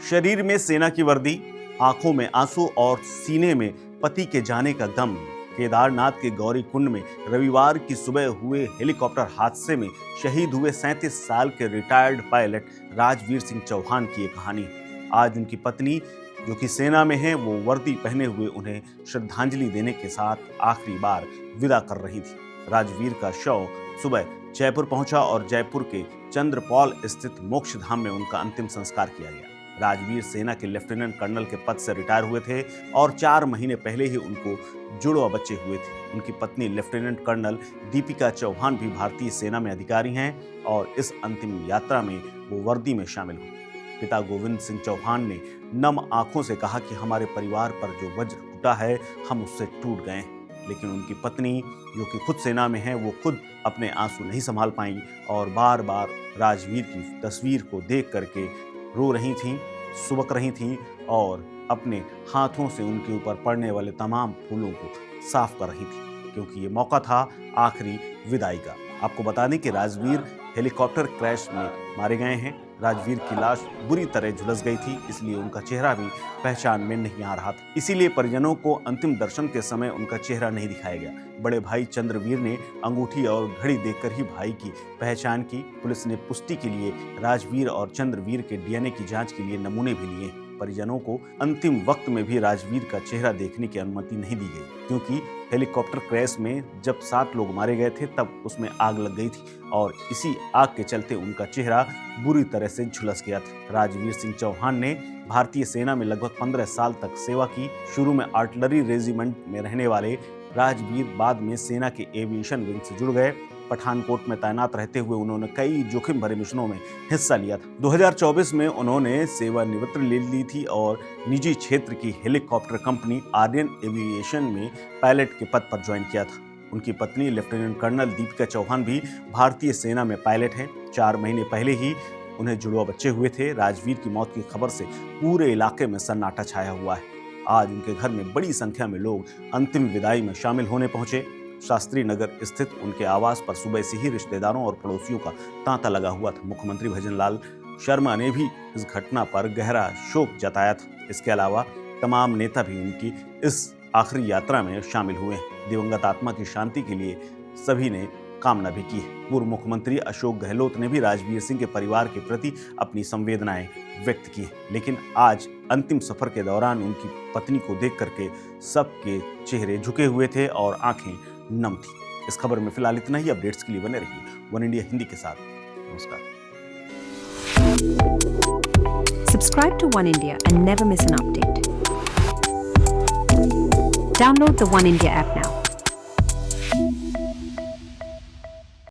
शरीर में सेना की वर्दी, आंखों में आंसू और सीने में पति के जाने का गम। केदारनाथ के गौरी कुंड में रविवार की सुबह हुए हेलीकॉप्टर हादसे में शहीद हुए 37 साल के रिटायर्ड पायलट राजवीर सिंह चौहान की ये कहानी। आज उनकी पत्नी जो कि सेना में है, वो वर्दी पहने हुए उन्हें श्रद्धांजलि देने के साथ आखिरी बार विदा कर रही थी। राजवीर का शव सुबह जयपुर पहुंचा और जयपुर के चंद्रपौल स्थित मोक्षधाम में उनका अंतिम संस्कार किया गया। राजवीर सेना के लेफ्टिनेंट कर्नल के पद से रिटायर हुए थे और 4 महीने पहले ही उनको जुड़वा बच्चे हुए थे। उनकी पत्नी लेफ्टिनेंट कर्नल दीपिका चौहान भी भारतीय सेना में अधिकारी हैं और इस अंतिम यात्रा में वो वर्दी में शामिल हुए। पिता गोविंद सिंह चौहान ने नम आंखों से कहा कि हमारे परिवार पर जो वज्र टूटा है, हम उससे टूट गए हैं। लेकिन उनकी पत्नी जो कि खुद सेना में है, वो खुद अपने आंसू नहीं संभाल पाई और बार बार राजवीर की तस्वीर को देख करके रो रही थीं, सुबक रही थीं और अपने हाथों से उनके ऊपर पड़ने वाले तमाम फूलों को साफ कर रही थीं, क्योंकि ये मौका था आखिरी विदाई का। आपको बता दें कि राजवीर हेलीकॉप्टर क्रैश में मारे गए हैं। राजवीर की लाश बुरी तरह झुलस गई थी, इसलिए उनका चेहरा भी पहचान में नहीं आ रहा था। इसीलिए परिजनों को अंतिम दर्शन के समय उनका चेहरा नहीं दिखाया गया। बड़े भाई चंद्रवीर ने अंगूठी और घड़ी देखकर ही भाई की पहचान की। पुलिस ने पुष्टि के लिए राजवीर और चंद्रवीर के डीएनए की जांच के लिए नमूने भी लिए। परिजनों को अंतिम वक्त में भी राजवीर का चेहरा देखने की अनुमति नहीं दी गई, क्योंकि हेलीकॉप्टर क्रैश में जब 7 लोग मारे गए थे तब उसमें आग लग गई थी और इसी आग के चलते उनका चेहरा बुरी तरह से झुलस गया था। राजवीर सिंह चौहान ने भारतीय सेना में लगभग 15 साल तक सेवा की। शुरू में आर्टिलरी रेजिमेंट में रहने वाले राजवीर बाद में सेना के एविएशन विंग से जुड़ गए। पठानकोट में तैनात रहते हुए उन्होंने कई जोखिम भरे मिशनों में हिस्सा लिया था। 2024 में उन्होंने सेवानिवृत्ति ले ली थी और निजी क्षेत्र की हेलीकॉप्टर कंपनी आर्यन एविएशन में पायलट के पद पर ज्वाइन किया था। उनकी पत्नी लेफ्टिनेंट कर्नल दीपिका चौहान भी भारतीय सेना में पायलट हैं। 4 महीने पहले ही उन्हें जुड़वा बच्चे हुए थे। राजवीर की मौत की खबर से पूरे इलाके में सन्नाटा छाया हुआ है। आज उनके घर में बड़ी संख्या में लोग अंतिम विदाई में शामिल होने पहुंचे। शास्त्री नगर स्थित उनके आवास पर सुबह से ही रिश्तेदारों और पड़ोसियों का तांता लगा हुआ था। मुख्यमंत्री भजनलाल शर्मा ने भी इस घटना पर गहरा शोक जताया था। इसके अलावा तमाम नेता भी उनकी इस आखिरी यात्रा में शामिल हुए हैं। दिवंगत आत्मा की शांति के लिए सभी ने कामना भी की है। पूर्व मुख्यमंत्री अशोक गहलोत ने भी राजवीर सिंह के परिवार के प्रति अपनी संवेदनाएं व्यक्त की, लेकिन आज अंतिम सफर के दौरान उनकी पत्नी को देख करके सबके चेहरे झुके हुए थे और आंखें नम थी। इस खबर में फिलहाल इतना ही। अपडेट्स के लिए बने रहिए वन इंडिया हिंदी के साथ। नमस्कार। Subscribe to One India and never miss an update. Download the One India app now.